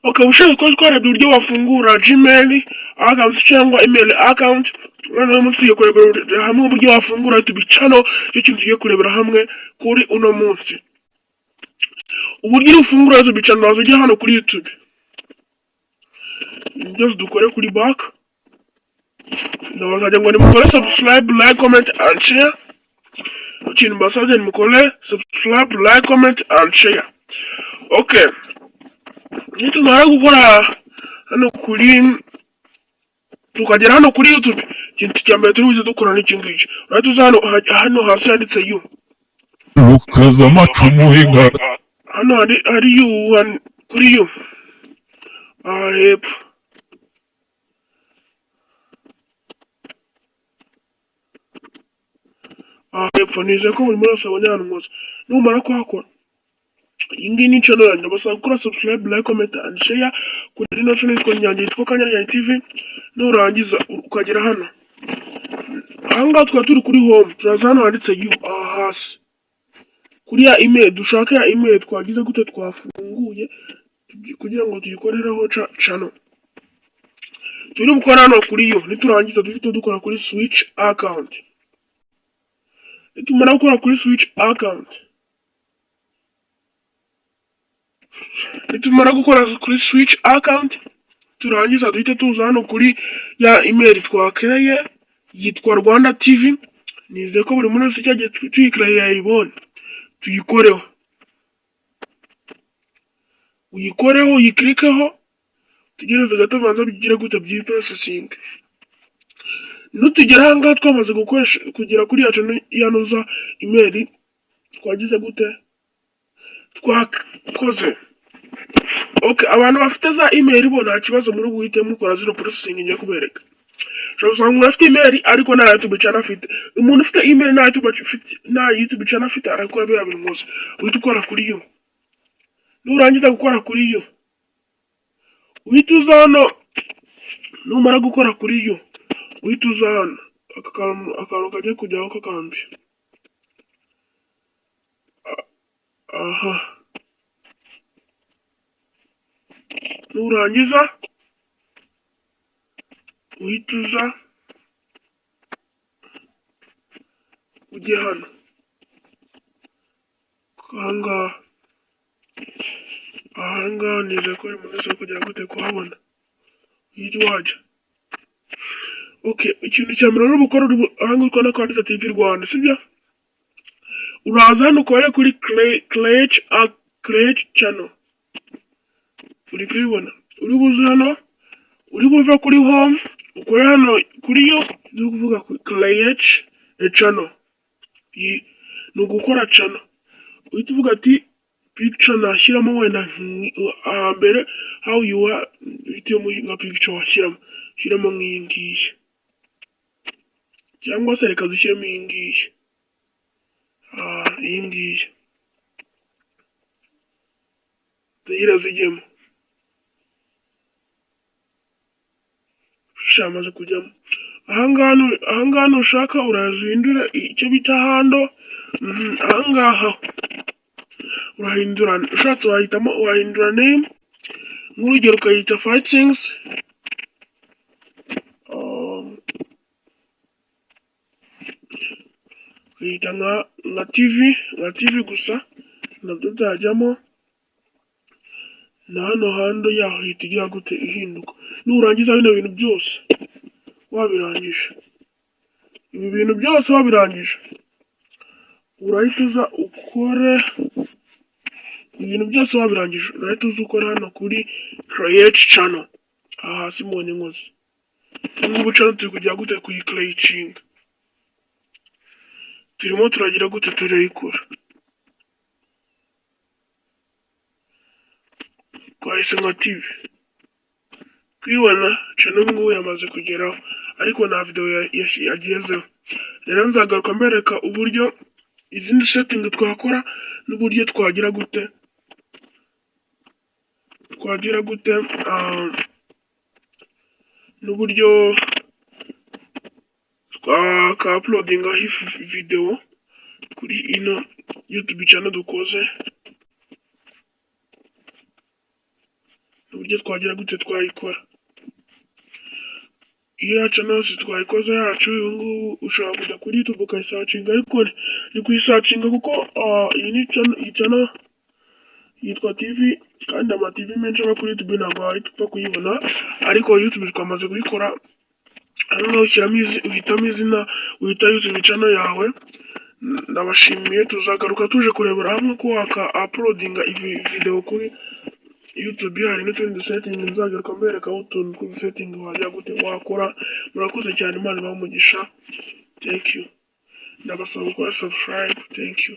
ukaba ushaka ko twarebye uburyo wafungura Gmail account cyangwa email account, noneho munsi tugiye kurebera hamwe uburyo wafungura YouTube channel, cyo kintu tugiye kurebera hamwe kuri uno munsi. Uburyo ufungura YouTube channel wazujya hano kuri YouTube, just dukore kuri back, ndabasabye ngo nimukore subscribe, like, comment and share. Ikintu mbasabye nimukore subscribe, like, comment and share. Okay, nitumara gukora hano kuri tukagera hano kuri YouTube, ikintu cya mbere turi buze dukora n'iki ngiki. Urahita uza hano hasi handitse you, rukaza amacumu y'inka, hano hari you, kuri you hepfo. Hepfo nize ko buri wese abonye ahantu hose. Numara kuhakora, iyi ngiyi ni channel yanjye, ndabasaba gukora subscribe, like, comment and share kuri ino channel yitwa Nyange, yitwa Kanyange TV. Nurangiza ukagera hano, ahangaha tukaba turi kuri home, turaza hano handitse you hasi kuri ya email. Dushaka ya email twagize gute twafunguye kugira ngo tuyikorereho channel. Turi gukora hano kuri yo, niturangiza duhita dukora kuri switch account. Nitumara gukora kuri switch account, turangiza duhita tuza hano kuri ya email twakereye yitwa Rwanda TV. Nize ko buri muntu wese cyagiye tuyikereye yayibone. Tuyikoreho, uyikoreho, uyikirikeho, tugereze gato banza bigire gute processing. Nutugera ahangaha twamaze kugera kuri yanuza email twagize gute twakoze. Okay, abantu bafite za email bo nta kibazo muri buhite mukora zino processing ngiye kubereka. Ushobora umuntu afite email ariko nta YouTube channel afite. Umuntu ufite email nta YouTube channel afite arakora bya bintu byose. Uhita ukora kuri yo, nurangiza gukora kuri yo uhita uza hano. Numara gukora kuri yo uhita uza hano akantu kagiye kujyaho kakambi. Aha, nurangiza uhita uza ujye hano ahangaha nize ko umuntu wese kugira gute kuhabona, uhita wajya. Okay, ikintu cya mbere uri gukora ahangaha ukora kwanditse TV Rwanda, sibyo? Uraza hano ukore kuri create channel. Uri kubibona? Uri buze hano, uri buve kuri home, ukore hano kuri yo zo kuvuga create a channel. Ni ugukora channel. Uhita uvuga ati picture nashyiramo wenda mbere how you are, bitewe mu nka picture washyiramo, shyiramo nk'iyi ngiyi, cyangwa se reka dushyiremo iyi ngiyi. Iyi ngiyi tugira zijyemo, shamaze kujyamo. Ahangaha nushaka urazihindura icyo bita hando. Ahangaha urahindura, ushatse wahindura name, nk'urugero ukayita Fightings, ukayita nka TV gusa, nabyo byajyamo. Na hano hando yaho hita igira gute ihinduka. Nurangiza bino bintu byose wabirangije, ibi bintu byose wabirangije, urahita uza ukore ibintu byose wabirangije, urahita uza ukora hano kuri create channel. Aha hasi mbonye nkoze ngubu channel turi kugira gute kuyicreating, turimo turagira gute turayikora. Twahise nka TV kwibona channel ngubu yamaze kugeraho, ariko nta video yagezeho. Rero nzagaruka mbereka uburyo izindi setting twakora n'uburyo twagira gute n'uburyo twaka-uploadinga video kuri ino YouTube channel dukoze. uburyo twagira gute twayikora. Iyo channel yose twayikoze yacu, ubu ngubu ushobora kujya kuri YouTube ukayisacinga, ariko ni kuyisacinga kuko iyi channel yitwa TV, kandi ama TV menshi aba kuri YouTube ntabwo wahita kuyibona, ariko YouTube twamaze kuyikora. Hano uhitamo izina, uhita YouTube channel yawe. Ndabashimiye, tuzagaruka tuje kurebera hamwe ko waka uploadinga video kuri YouTube. Hari n'utundi setting nzagaruka mbereka aho utuntu tw'udusetting wajya gute wakora. Murakoze cyane, Imana ibahe umugisha. Thank you. Ndabasaba gukora subscribe. Thank you.